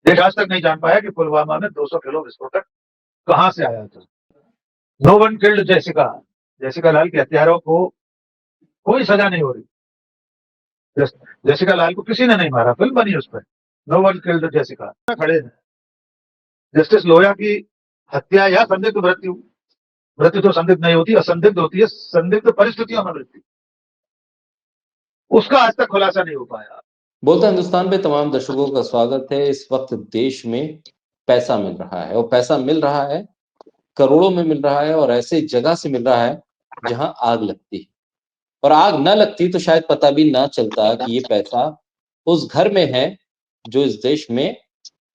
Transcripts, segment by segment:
देश आज तक नहीं जान पाया कि पुलवामा में 200 किलो विस्फोटक कहां से आया था। No one killed Jessica, Jessica Lal के हत्यारों को कोई सजा नहीं हो रही। जेसिका लाल को किसी ने नहीं मारा, फिल्म बनी उस पर, नो वन किल्ड जेसिका। खड़े हैं जस्टिस लोया की हत्या या संदिग्ध मृत्यु, मृत्यु तो संदिग्ध नहीं होती, असंदिग्ध होती है, संदिग्ध परिस्थितियों में मृत्यु, उसका आज तक खुलासा नहीं हो पाया। बोलता हिंदुस्तान पे तमाम दर्शकों का स्वागत है। इस वक्त देश में पैसा मिल रहा है और पैसा मिल रहा है, करोड़ों में मिल रहा है और ऐसे जगह से मिल रहा है जहां आग लगती है। और आग न लगती तो शायद पता भी ना चलता कि ये पैसा उस घर में है जो इस देश में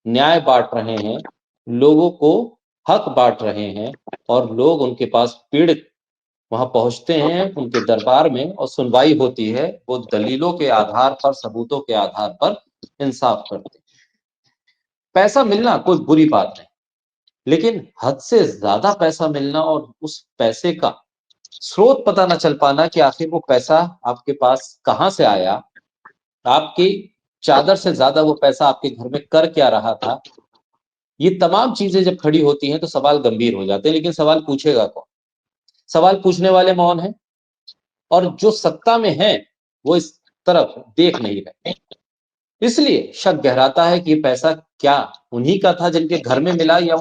न्याय बांट रहे हैं, लोगों को हक बांट रहे हैं और लोग उनके पास पीड़ित वहां पहुंचते हैं, उनके दरबार में और सुनवाई होती है। वो दलीलों के आधार पर, सबूतों के आधार पर इंसाफ करते हैं। पैसा मिलना कोई बुरी बात नहीं, लेकिन हद से ज्यादा पैसा मिलना और उस पैसे का स्रोत पता न चल पाना कि आखिर वो पैसा आपके पास कहां से आया, आपकी चादर से ज्यादा वो पैसा आपके घर में कर क्या रहा था, ये तमाम चीजें जब खड़ी होती हैं तो सवाल गंभीर हो जाते हैं। लेकिन सवाल पूछेगा कौन? सवाल पूछने वाले मौन हैं और जो सत्ता में है वो इस तरफ देख नहीं रहे। इसलिए शक गहराता है कि ये पैसा क्या उन्हीं का था जिनके घर में मिला, या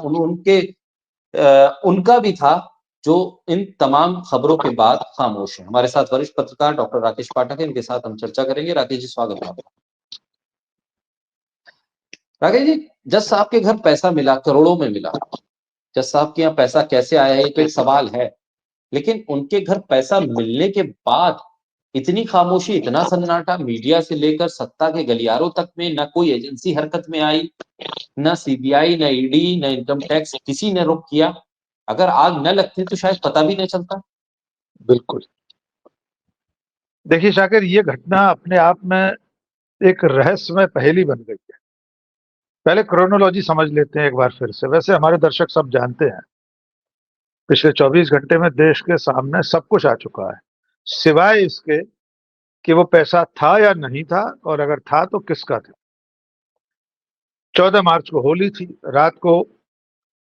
उनका भी था जो इन तमाम खबरों के बाद खामोश है। हमारे साथ वरिष्ठ पत्रकार डॉक्टर राकेश पाठक है, इनके साथ हम चर्चा करेंगे। राकेश जी, स्वागत है आपका। राकेश जी, जज साहब के घर पैसा मिला, करोड़ों में मिला। जज साहब के यहाँ पैसा कैसे आया है ये तो एक सवाल है, लेकिन उनके घर पैसा मिलने के बाद इतनी खामोशी, इतना सन्नाटा, मीडिया से लेकर सत्ता के गलियारों तक में ना कोई एजेंसी हरकत में आई, ना सीबीआई, ना ईडी, ना इनकम टैक्स, किसी ने रुख किया। अगर आग न लगती तो शायद पता भी नहीं चलता। बिल्कुल। देखिए शाकिर, ये घटना अपने आप में एक रहस्यमय पहेली बन गई है। पहले क्रोनोलॉजी समझ लेते हैं एक बार फिर से। वैसे हमारे दर्शक सब जानते हैं, पिछले 24 घंटे में देश के सामने सब कुछ आ चुका है, सिवाय इसके कि वो पैसा था या नहीं था, और अगर था तो किसका था। 14 मार्च को होली थी। रात को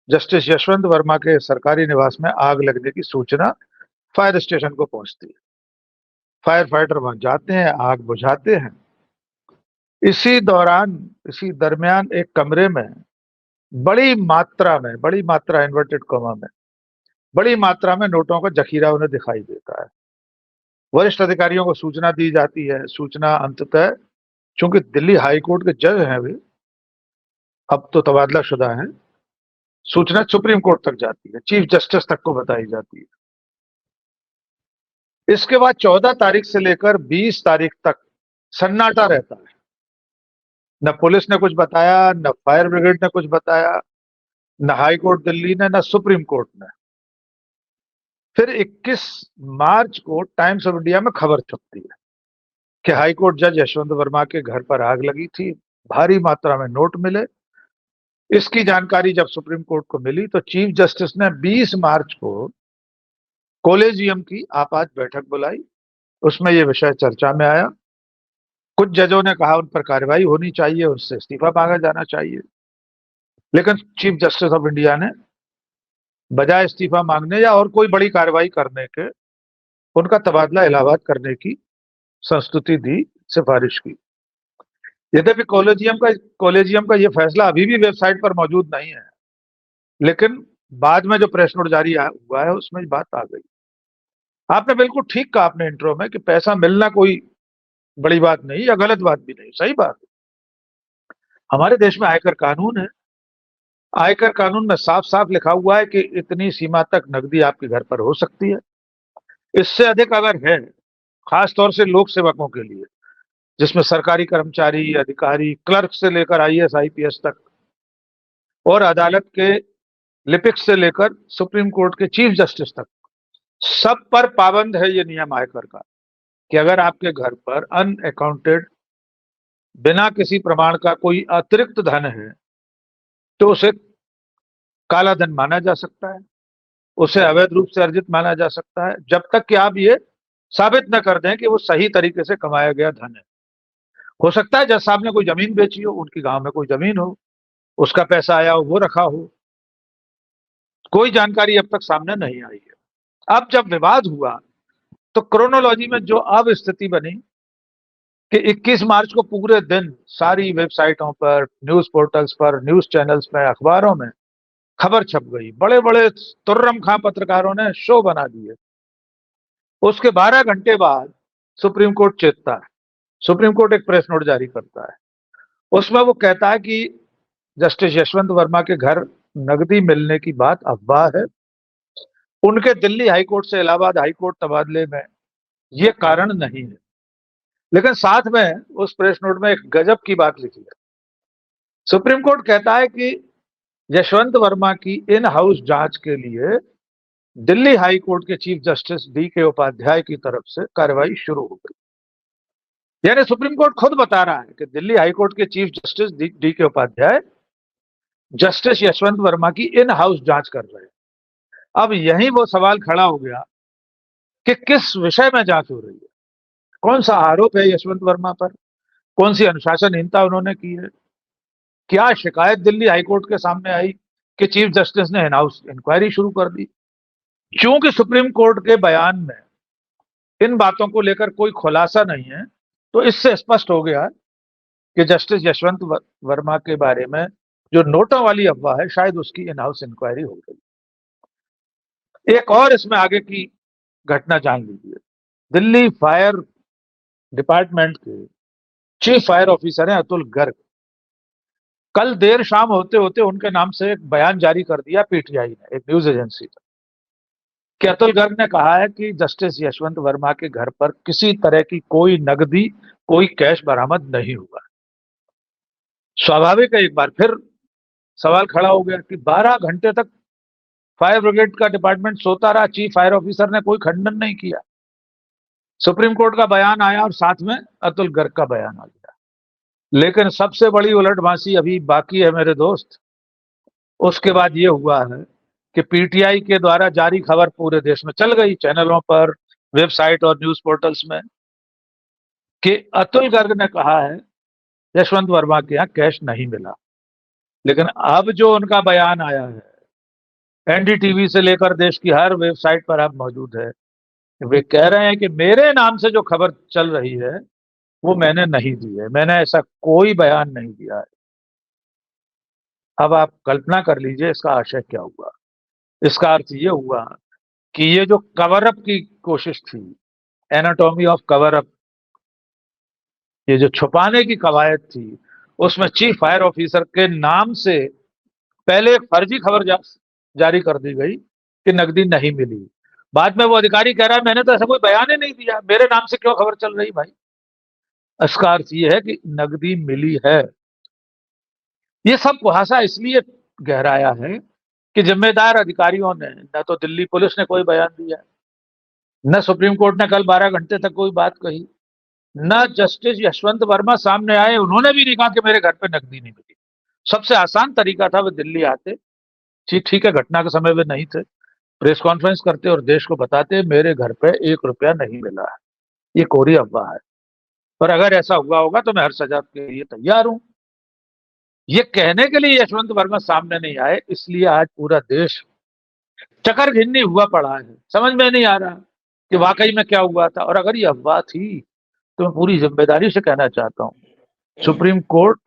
जस्टिस यशवंत वर्मा के सरकारी निवास में आग लगने की सूचना फायर स्टेशन को पहुंचती है। फायर फाइटर वहां जाते हैं, आग बुझाते हैं। इसी दरमियान एक कमरे में बड़ी मात्रा इन्वर्टेड कॉमा में बड़ी मात्रा में नोटों का जखीरा उन्हें दिखाई देता है। वरिष्ठ अधिकारियों को सूचना दी जाती है। सूचना अंततः, चूंकि दिल्ली हाई कोर्ट के जज हैं वे, अब तो तबादला शुदा हैं, सूचना सुप्रीम कोर्ट तक जाती है, चीफ जस्टिस तक को बताई जाती है। इसके बाद 14 तारीख से लेकर 20 तारीख तक सन्नाटा रहता है। न पुलिस ने कुछ बताया, न फायर ब्रिगेड ने कुछ बताया, न हाई कोर्ट दिल्ली ने, न सुप्रीम कोर्ट ने। फिर 21 मार्च को टाइम्स ऑफ इंडिया में खबर छपती है कि हाई कोर्ट जज यशवंत वर्मा के घर पर आग लगी थी, भारी मात्रा में नोट मिले। इसकी जानकारी जब सुप्रीम कोर्ट को मिली तो चीफ जस्टिस ने 20 मार्च को कोलेजियम की आपात बैठक बुलाई। उसमें यह विषय चर्चा में आया। कुछ जजों ने कहा उन पर कार्रवाई होनी चाहिए, उनसे इस्तीफा मांगा जाना चाहिए। लेकिन चीफ जस्टिस ऑफ इंडिया ने बजाय इस्तीफा मांगने या और कोई बड़ी कार्रवाई करने के, उनका तबादला इलाहाबाद करने की संस्तुति दी, सिफारिश की। यद्यपि कॉलेजियम का यह फैसला अभी भी वेबसाइट पर मौजूद नहीं है, लेकिन बाद में जो प्रेस नोट जारी हुआ है उसमें बात आ गई। आपने बिल्कुल ठीक कहा अपने इंट्रो में कि पैसा मिलना कोई बड़ी बात नहीं या गलत बात भी नहीं, सही बात है। हमारे देश में आयकर कानून है। आयकर कानून में साफ साफ लिखा हुआ है कि इतनी सीमा तक नकदी आपके घर पर हो सकती है। इससे अधिक अगर है, खास तौर से लोक सेवकों के लिए, जिसमें सरकारी कर्मचारी, अधिकारी, क्लर्क से लेकर आईएएस आईपीएस तक, और अदालत के लिपिक से लेकर सुप्रीम कोर्ट के चीफ जस्टिस तक, सब पर पाबंद है ये नियम आयकर का कि अगर आपके घर पर अनअकाउंटेड, बिना किसी प्रमाण का कोई अतिरिक्त धन है तो उसे काला धन माना जा सकता है, उसे अवैध रूप से अर्जित माना जा सकता है, जब तक कि आप ये साबित न कर दें कि वो सही तरीके से कमाया गया धन है। हो सकता है जज साहब ने कोई जमीन बेची हो, उनकी गांव में कोई जमीन हो, उसका पैसा आया हो वो रखा हो, कोई जानकारी अब तक सामने नहीं आई है। अब जब विवाद हुआ तो क्रोनोलॉजी में जो अब स्थिति बनी कि 21 मार्च को पूरे दिन सारी वेबसाइटों पर, न्यूज पोर्टल्स पर, न्यूज चैनल्स में, अखबारों में खबर छप गई। बड़े बड़े तुर्रम खां पत्रकारों ने शो बना दिए। उसके 12 घंटे बाद सुप्रीम कोर्ट चेतता है। सुप्रीम कोर्ट एक प्रेस नोट जारी करता है। उसमें वो कहता है कि जस्टिस यशवंत वर्मा के घर नकदी मिलने की बात अफवाह है। उनके दिल्ली हाईकोर्ट से इलाहाबाद हाईकोर्ट तबादले में ये कारण नहीं है। लेकिन साथ में उस प्रेस नोट में एक गजब की बात लिखी है। सुप्रीम कोर्ट कहता है कि यशवंत वर्मा की इन हाउस जांच के लिए दिल्ली हाई कोर्ट के चीफ जस्टिस डी के उपाध्याय की तरफ से कार्रवाई शुरू हो गई। यानी सुप्रीम कोर्ट खुद बता रहा है कि दिल्ली हाई कोर्ट के चीफ जस्टिस डी के उपाध्याय जस्टिस यशवंत वर्मा की इन हाउस जांच कर रहे हैं। अब यही वो सवाल खड़ा हो गया कि किस विषय में जांच हो रही है, कौन सा आरोप है यशवंत वर्मा पर, कौन सी अनुशासनहीनता उन्होंने की है, क्या शिकायत दिल्ली हाईकोर्ट के सामने आई कि चीफ जस्टिस ने इन हाउस इंक्वायरी शुरू कर दी। क्योंकि सुप्रीम कोर्ट के बयान में इन बातों को लेकर कोई खुलासा नहीं है, तो इससे स्पष्ट हो गया कि जस्टिस यशवंत वर्मा के बारे में जो नोटों वाली अफवाह है, शायद उसकी इन हाउस इंक्वायरी हो गई। एक और इसमें आगे की घटना जान लीजिए। दिल्ली फायर डिपार्टमेंट के चीफ फायर ऑफिसर हैं अतुल गर्ग। कल देर शाम होते होते उनके नाम से एक बयान जारी कर दिया पीटीआई ने, एक न्यूज एजेंसी ने, कि अतुल गर्ग ने कहा है कि जस्टिस यशवंत वर्मा के घर पर किसी तरह की कोई नकदी, कोई कैश बरामद नहीं हुआ। स्वाभाविक है, एक बार फिर सवाल खड़ा हो गया कि 12 घंटे तक फायर ब्रिगेड का डिपार्टमेंट सोता रहा, चीफ फायर ऑफिसर ने कोई खंडन नहीं किया। सुप्रीम कोर्ट का बयान आया और साथ में अतुल गर्ग का बयान आ गया। लेकिन सबसे बड़ी उलटबाजी अभी बाकी है मेरे दोस्त। उसके बाद ये हुआ है कि पीटीआई के द्वारा जारी खबर पूरे देश में चल गई, चैनलों पर, वेबसाइट और न्यूज पोर्टल्स में, कि अतुल गर्ग ने कहा है यशवंत वर्मा के यहाँ कैश नहीं मिला। लेकिन अब जो उनका बयान आया है, एनडीटीवी से लेकर देश की हर वेबसाइट पर अब मौजूद है, वे कह रहे हैं कि मेरे नाम से जो खबर चल रही है वो मैंने नहीं दी है, मैंने ऐसा कोई बयान नहीं दिया है। अब आप कल्पना कर लीजिए इसका आशय क्या हुआ। इसका अर्थ ये हुआ कि ये जो कवर अप की कोशिश थी, एनाटॉमी ऑफ कवर अप, ये जो छुपाने की कवायद थी, उसमें चीफ फायर ऑफिसर के नाम से पहले एक फर्जी खबर जारी कर दी गई कि नकदी नहीं मिली। बाद में वो अधिकारी कह रहा है मैंने तो ऐसा कोई बयान ही नहीं दिया, मेरे नाम से क्यों खबर चल रही भाई। इसका अर्थ ये है कि नकदी मिली है। ये सब कुहासा इसलिए गहराया है कि जिम्मेदार अधिकारियों ने, न तो दिल्ली पुलिस ने कोई बयान दिया, न सुप्रीम कोर्ट ने कल 12 घंटे तक कोई बात कही, न जस्टिस यशवंत वर्मा सामने आए, उन्होंने भी नहीं कहा कि मेरे घर पे नकदी नहीं मिली। सबसे आसान तरीका था वे दिल्ली आते, ठीक है, घटना के समय वे नहीं थे, प्रेस कॉन्फ्रेंस करते और देश को बताते मेरे घर पे 1 रुपया नहीं मिला है, ये कोरी अफवाह है, और अगर ऐसा हुआ होगा तो मैं हर सजा के लिए तैयार हूं। ये कहने के लिए यशवंत वर्मा सामने नहीं आए, इसलिए आज पूरा देश चकर घिन्नी हुआ पड़ा है। समझ में नहीं आ रहा कि वाकई में क्या हुआ था। और अगर ये अफवाह थी तो मैं पूरी जिम्मेदारी से कहना चाहता हूं सुप्रीम कोर्ट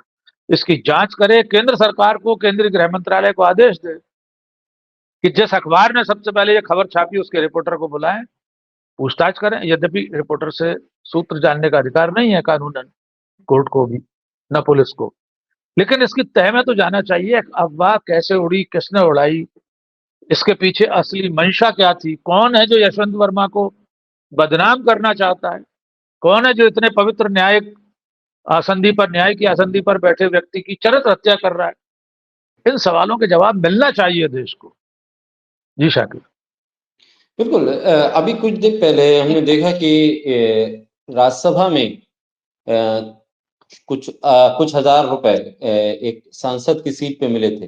इसकी जांच करे, केंद्र सरकार को, केंद्रीय गृह मंत्रालय को आदेश दे कि जिस अखबार ने सबसे पहले ये खबर छापी उसके रिपोर्टर को बुलाएं, पूछताछ करें। यद्यपि रिपोर्टर से सूत्र जानने का अधिकार नहीं है कानूनन, कोर्ट को भी, न पुलिस को, लेकिन इसकी तह में तो जाना चाहिए। अफवाह कैसे उड़ी, किसने उड़ाई, इसके पीछे असली मंशा क्या थी, कौन है जो यशवंत वर्मा को बदनाम करना चाहता है, कौन है जो इतने पवित्र न्यायिक आसंदी पर, न्याय की आसंदी पर बैठे व्यक्ति की चरित्र हत्या कर रहा है। इन सवालों के जवाब मिलना चाहिए देश को। जी शाकिर। बिल्कुल। अभी कुछ दिन पहले हमने देखा कि राज्यसभा में कुछ हजार रुपए एक सांसद की सीट पे मिले थे।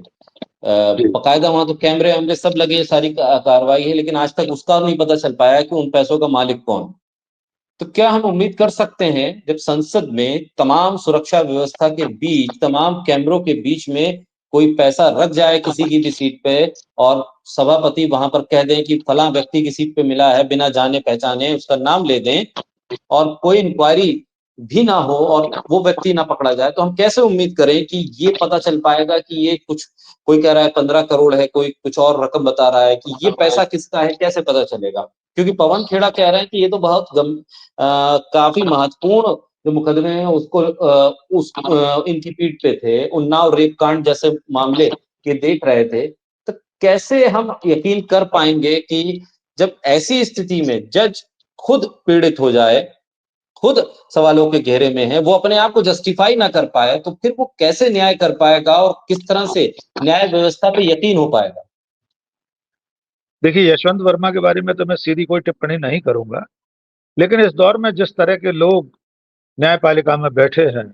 बकायदा वहां तो कैमरे वैमरे सब लगे, सारी कार्रवाई है, लेकिन आज तक उसका नहीं पता चल पाया कि उन पैसों का मालिक कौन। तो क्या हम उम्मीद कर सकते हैं जब संसद में तमाम सुरक्षा व्यवस्था के बीच, तमाम कैमरों के बीच में कोई पैसा रख जाए किसी की भी सीट पे और सभापति वहां पर कह दें कि फलां व्यक्ति की सीट पे मिला है, बिना जाने पहचाने उसका नाम ले दें और कोई इंक्वायरी भी ना हो और वो व्यक्ति ना पकड़ा जाए, तो हम कैसे उम्मीद करें कि ये पता चल पाएगा कि ये कुछ, कोई कह रहा है 15 करोड़ है, कोई कुछ और रकम बता रहा है, कि ये पैसा किसका है, कैसे पता चलेगा? क्योंकि पवन खेड़ा कह रहे हैं कि ये तो बहुत काफी महत्वपूर्ण जो मुकदमे हैं उसको इनकी पीठ पे थे, उन्नाव रेप कांड जैसे मामले के देख रहे थे। तो कैसे हम यकीन कर पाएंगे कि जब ऐसी स्थिति में जज खुद पीड़ित हो जाए, खुद सवालों के घेरे में है, वो अपने आप को जस्टिफाई ना कर पाए, तो फिर वो कैसे न्याय कर पाएगा और किस तरह से न्याय व्यवस्था पे यकीन हो पाएगा? देखिए, यशवंत वर्मा के बारे में तो मैं सीधी कोई टिप्पणी नहीं करूंगा, लेकिन इस दौर में जिस तरह के लोग न्यायपालिका में बैठे हैं,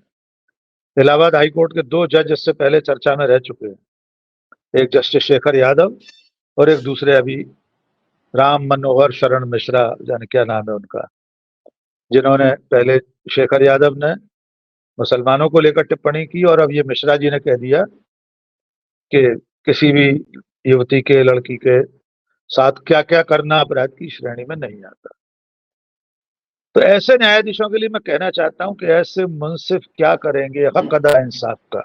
इलाहाबाद हाईकोर्ट के 2 जज इससे पहले चर्चा में रह चुके हैं, एक जस्टिस शेखर यादव और एक दूसरे अभी राम मनोहर शरण मिश्रा, जाने क्या नाम है उनका, जिन्होंने पहले, शेखर यादव ने मुसलमानों को लेकर टिप्पणी की और अब ये मिश्रा जी ने कह दिया कि किसी भी युवती के, लड़की के साथ क्या क्या करना अपराध की श्रेणी में नहीं आता। तो ऐसे न्यायाधीशों के लिए मैं कहना चाहता हूं कि ऐसे मुंसिफ क्या करेंगे हक अदा इंसाफ का,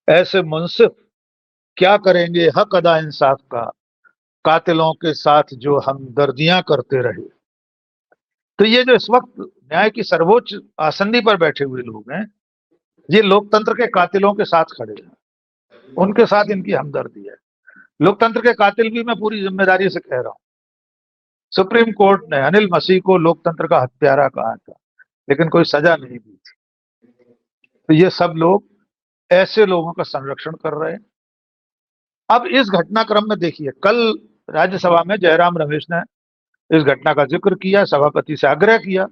ऐसे मुंसिफ क्या करेंगे हक अदा इंसाफ का, कातिलों के साथ जो हमदर्दियां करते रहे। तो ये जो इस वक्त न्याय की सर्वोच्च आसंदी पर बैठे हुए लोग हैं, ये लोकतंत्र के कातिलों के साथ खड़े हैं, उनके साथ इनकी हमदर्दी है। लोकतंत्र के कातिल भी मैं पूरी जिम्मेदारी से कह रहा हूं। सुप्रीम कोर्ट ने अनिल मसीह को लोकतंत्र का हत्यारा कहा था, लेकिन कोई सजा नहीं दी थी। तो ये सब लोग ऐसे लोगों का संरक्षण कर रहे हैं। अब इस घटनाक्रम में देखिए, कल राज्यसभा में जयराम रमेश ने इस घटना का जिक्र किया, सभापति से आग्रह किया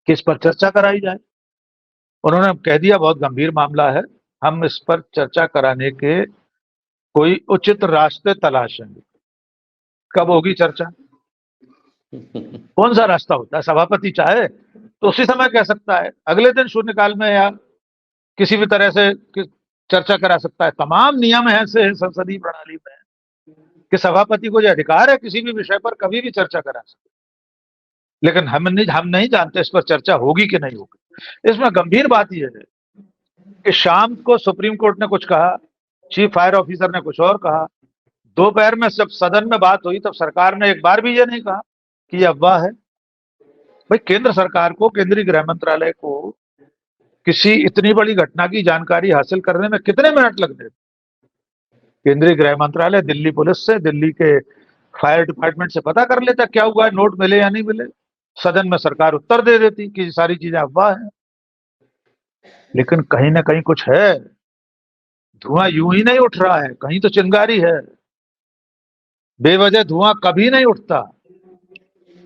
कि इस पर चर्चा कराई जाए। उन्होंने कह दिया बहुत गंभीर मामला है, हम इस पर चर्चा कराने के कोई उचित रास्ते तलाशेंगे। कब होगी चर्चा? कौन सा रास्ता होता है? सभापति चाहे तो उसी समय कह सकता है, अगले दिन शून्यकाल में या किसी भी तरह से चर्चा करा सकता है। तमाम नियम ऐसे संसदीय प्रणाली में कि सभापति को जो अधिकार है किसी भी विषय पर कभी भी चर्चा करा सकते, लेकिन हम नहीं जानते इस पर चर्चा होगी कि नहीं होगी। इसमें गंभीर बात यह है कि शाम को सुप्रीम कोर्ट ने कुछ कहा, चीफ फायर ऑफिसर ने कुछ और कहा, दोपहर में जब सदन में बात हुई तब सरकार ने एक बार भी ये नहीं कहा कि यह अफवाह है। भाई, केंद्र सरकार को, केंद्रीय गृह मंत्रालय को किसी इतनी बड़ी घटना की जानकारी हासिल करने में कितने मिनट लगते? केंद्रीय गृह मंत्रालय दिल्ली पुलिस से, दिल्ली के फायर डिपार्टमेंट से पता कर लेता क्या हुआ है, नोट मिले या नहीं मिले। सदन में सरकार उत्तर दे देती कि सारी चीजें अफवाह हैं। लेकिन कहीं ना कहीं कुछ है, धुआं यूं ही नहीं उठ रहा है, कहीं तो चिंगारी है। बेवजह धुआं कभी नहीं उठता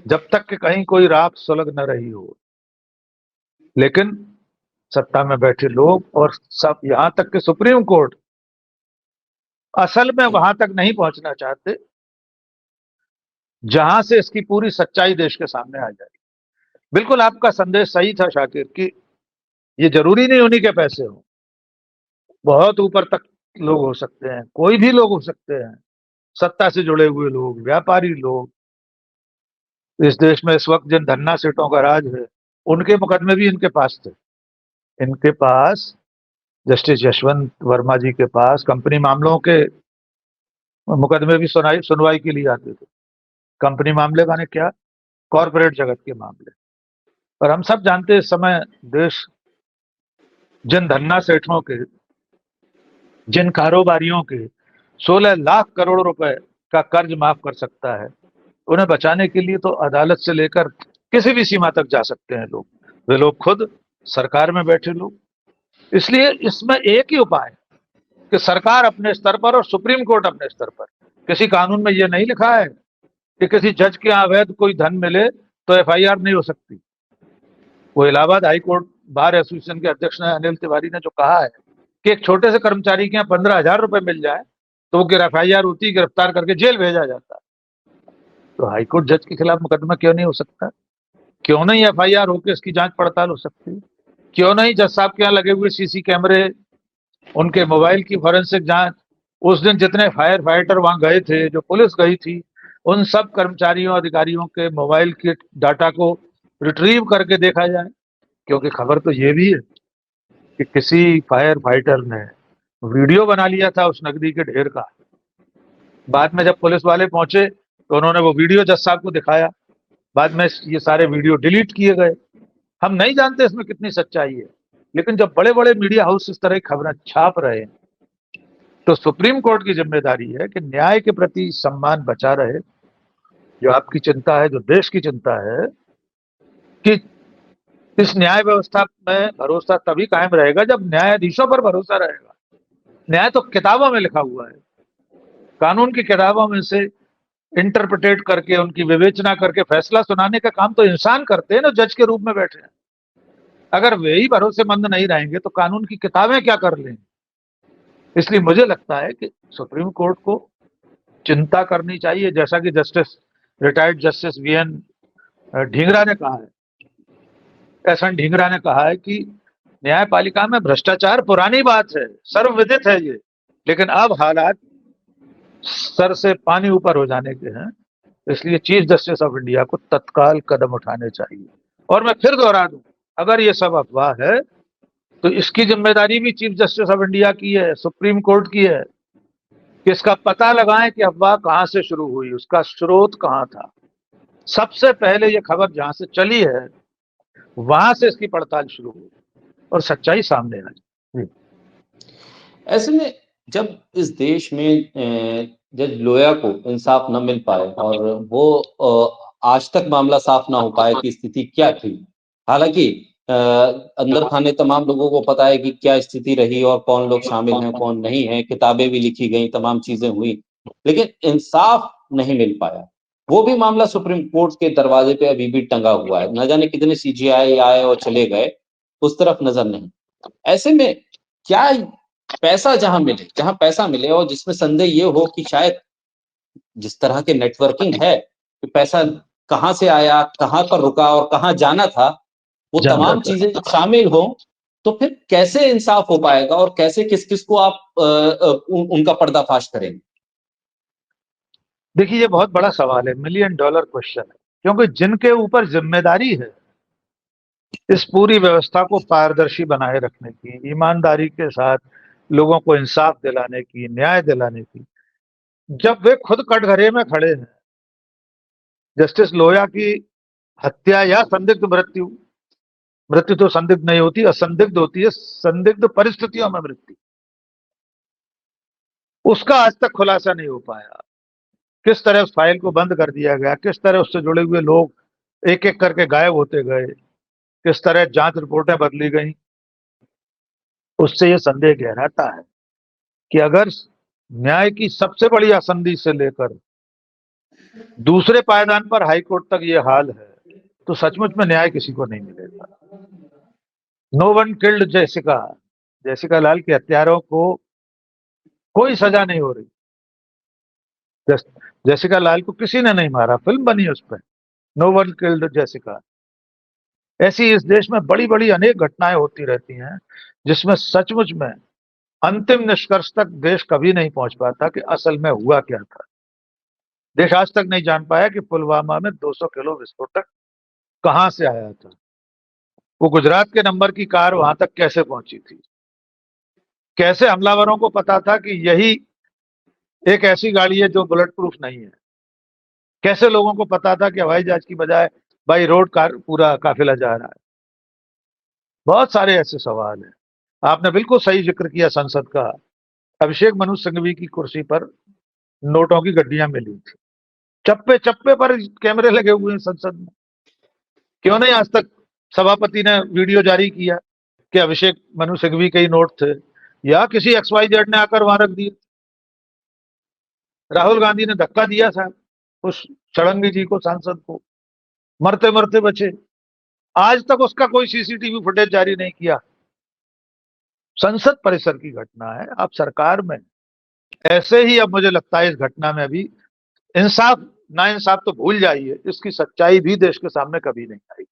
जब तक कि कहीं कोई राख सुलग न रही हो। लेकिन सत्ता में बैठे लोग और सब, यहां तक कि सुप्रीम कोर्ट, असल में वहां तक नहीं पहुंचना चाहते जहां से इसकी पूरी सच्चाई देश के सामने आ जाए। बिल्कुल आपका संदेश सही था शाकिर, कि ये जरूरी नहीं उन्हीं के पैसे हो, बहुत ऊपर तक लोग हो सकते हैं, कोई भी लोग हो सकते हैं, सत्ता से जुड़े हुए लोग, व्यापारी लोग। इस देश में इस वक्त जिन धन्ना सेठों का राज है, उनके मुकदमे भी इनके पास थे। इनके पास, जस्टिस यशवंत वर्मा जी के पास कंपनी मामलों के मुकदमे भी सुनवाई के लिए आते थे। कंपनी मामले माने क्या? कॉरपोरेट जगत के मामले। और हम सब जानते हैं इस समय देश जिन धन्ना सेठों के, जिन कारोबारियों के 16 लाख करोड़ रुपए का कर्ज माफ कर सकता है, उन्हें बचाने के लिए तो अदालत से लेकर किसी भी सीमा तक जा सकते हैं लोग, वे लोग खुद सरकार में बैठे लोग। इसलिए इसमें एक ही उपाय है कि सरकार अपने स्तर पर और सुप्रीम कोर्ट अपने स्तर पर, किसी कानून में यह नहीं लिखा है कि किसी जज के अवैध कोई धन मिले तो एफआईआर नहीं हो सकती। वो इलाहाबाद हाईकोर्ट बार एसोसिएशन के अध्यक्ष ने, अनिल तिवारी ने जो कहा है कि एक छोटे से कर्मचारी के यहाँ 15,000 रुपए मिल जाए तो वो एफआईआर होती, गिरफ्तार करके जेल भेजा जाता है। तो हाईकोर्ट जज के खिलाफ मुकदमा क्यों नहीं हो सकता? क्यों नहीं एफआईआर होकर इसकी जांच पड़ताल हो सकती? क्यों नहीं जज साहब के यहाँ लगे हुए सीसी कैमरे उनके मोबाइल की फॉरेंसिक जांच, उस दिन जितने फायर फाइटर वहां गए थे, जो पुलिस गई थी, उन सब कर्मचारियों अधिकारियों के मोबाइल के डाटा को रिट्रीव करके देखा जाए। क्योंकि खबर तो ये भी है कि किसी फायर फाइटर ने वीडियो बना लिया था उस नकदी के ढेर का। बाद में जब पुलिस वाले पहुंचे तो उन्होंने वो वीडियो जज साहब को दिखाया। बाद में ये सारे वीडियो डिलीट किए गए। हम नहीं जानते इसमें कितनी सच्चाई है, लेकिन जब बड़े बड़े मीडिया हाउस इस तरह की खबरें छाप रहे हैं तो सुप्रीम कोर्ट की जिम्मेदारी है कि न्याय के प्रति सम्मान बचा रहे। जो आपकी चिंता है, जो देश की चिंता है, कि इस न्याय व्यवस्था में भरोसा तभी कायम रहेगा जब न्यायाधीशों पर भरोसा रहेगा। न्याय तो किताबों में लिखा हुआ है, कानून की किताबों में से इंटरप्रिटेट करके, उनकी विवेचना करके फैसला सुनाने का काम तो इंसान करते हैं ना, जज के रूप में बैठे हैं। अगर वे ही भरोसेमंद नहीं रहेंगे तो कानून की किताबें क्या कर लेंगे। इसलिए मुझे लगता है कि सुप्रीम कोर्ट को चिंता करनी चाहिए, जैसा कि रिटायर्ड जस्टिस वीएन ढींगरा ने कहा है, एसएन ढींगरा ने कहा है कि न्यायपालिका में भ्रष्टाचार पुरानी बात है, सर्वविदित है ये, लेकिन अब हालात सर से पानी ऊपर हो जाने के हैं। इसलिए चीफ जस्टिस ऑफ इंडिया को तत्काल कदम उठाने चाहिए। और मैं फिर दोहरा दूं, अगर ये सब अफवाह है तो इसकी जिम्मेदारी भी चीफ जस्टिस ऑफ इंडिया की है, सुप्रीम कोर्ट की है, कि इसका पता लगाएं कि अफवाह कहां से शुरू हुई, उसका स्रोत कहां था। सबसे पहले ये खबर जहां से चली है वहां से इसकी पड़ताल शुरू हुई और सच्चाई सामने आई। ऐसे में जब इस देश में जज लोया को इंसाफ न मिल पाए और वो आज तक मामला साफ ना हो पाए कि स्थिति क्या थी, हालांकि अंदर खाने तमाम लोगों को पता है कि क्या स्थिति रही और कौन लोग शामिल हैं कौन नहीं है, किताबें भी लिखी गई, तमाम चीजें हुई, लेकिन इंसाफ नहीं मिल पाया। वो भी मामला सुप्रीम कोर्ट के दरवाजे पे अभी भी टंगा हुआ है, न जाने कितने सीजीआई आए और चले गए, उस तरफ नजर नहीं। ऐसे में क्या जहां पैसा मिले और जिसमें संदेह ये हो कि शायद जिस तरह के नेटवर्किंग है कि पैसा कहां से आया, कहां पर रुका और कहां जाना था, वो तमाम चीजें जब शामिल हो तो फिर कैसे इंसाफ हो पाएगा और कैसे किस किस को आप उनका पर्दाफाश करेंगे। देखिए, ये बहुत बड़ा सवाल है, मिलियन डॉलर क्वेश्चन है, क्योंकि जिनके ऊपर जिम्मेदारी है इस पूरी व्यवस्था को पारदर्शी बनाए रखने की, ईमानदारी के साथ लोगों को इंसाफ दिलाने की, न्याय दिलाने की, जब वे खुद कटघरे में खड़े हैं। जस्टिस लोया की हत्या या संदिग्ध मृत्यु, मृत्यु तो संदिग्ध नहीं होती, असंदिग्ध होती है, संदिग्ध परिस्थितियों में मृत्यु, उसका आज तक खुलासा नहीं हो पाया। किस तरह उस फाइल को बंद कर दिया गया, किस तरह उससे जुड़े हुए लोग एक एक करके गायब होते गए, किस तरह जांच रिपोर्टें बदली गई, उससे यह संदेह गहराता है कि अगर न्याय की सबसे बड़ी असंधि से लेकर दूसरे पायदान पर हाईकोर्ट तक ये हाल है तो सचमुच में न्याय किसी को नहीं मिलेगा। No one killed Jessica, Jessica Lal के हत्यारों को कोई सजा नहीं हो रही। जेसिका लाल को किसी ने नहीं मारा, फिल्म बनी उस पर, नो वन किल्ड जेसिका। ऐसी इस देश में बड़ी बड़ी अनेक घटनाएं होती रहती हैं जिसमें सचमुच में अंतिम निष्कर्ष तक देश कभी नहीं पहुंच पाता कि असल में हुआ क्या था। देश आज तक नहीं जान पाया कि पुलवामा में 200 किलो विस्फोटक कहां से आया था, वो गुजरात के नंबर की कार वहां तक कैसे पहुंची थी, कैसे हमलावरों को पता था कि यही एक ऐसी गाड़ी है जो बुलेट प्रूफ नहीं है, कैसे लोगों को पता था कि हवाई जहाज की बजाय बाई रोड कार पूरा काफिला जा रहा है। बहुत सारे ऐसे सवाल हैं। आपने बिल्कुल सही जिक्र किया संसद का। अभिषेक मनु सिंघवी की कुर्सी पर नोटों की गड्डियां मिली थी, चप्पे चप्पे पर कैमरे लगे हुए हैं संसद में। क्यों नहीं आज तक सभापति ने वीडियो जारी किया कि अभिषेक मनु सिंघवी के ही नोट थे, या किसी XYZ ने आकर वहां रख दिए। राहुल गांधी ने धक्का दिया था उस षडंगी जी को, सांसद को, मरते मरते बचे। आज तक उसका कोई सीसीटीवी फुटेज जारी नहीं किया। संसद परिसर की घटना है, आप सरकार में ऐसे ही, अब मुझे लगता है इस घटना में अभी इंसाफ ना इंसाफ तो भूल जाइए, इसकी सच्चाई भी देश के सामने कभी नहीं आई।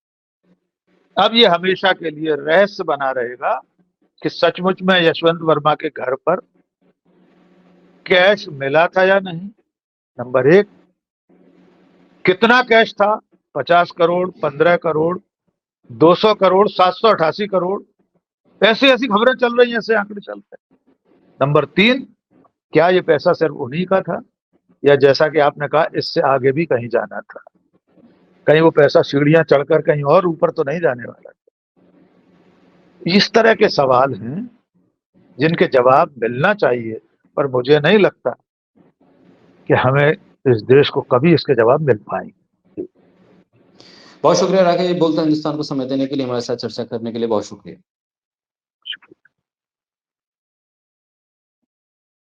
अब ये हमेशा के लिए रहस्य बना रहेगा कि सचमुच में यशवंत वर्मा के घर पर कैश मिला था या नहीं, नंबर एक। कितना कैश था, 50 करोड़, 15 करोड़, 200 करोड़, 788 करोड़, ऐसी ऐसी खबरें चल रही हैं, ऐसे आंकड़े चल रहे हैं। नंबर तीन, क्या ये पैसा सिर्फ उन्हीं का था, या जैसा कि आपने कहा इससे आगे भी कहीं जाना था, कहीं वो पैसा सीढ़ियां चढ़कर कहीं और ऊपर तो नहीं जाने वाला था। इस तरह के सवाल हैं जिनके जवाब मिलना चाहिए, पर मुझे नहीं लगता कि हमें इस देश को कभी इसके जवाब मिल पाएंगे। बहुत शुक्रिया राकेश, बोलते हिंदुस्तान को समय देने के लिए, हमारे साथ चर्चा करने के लिए बहुत शुक्रिया।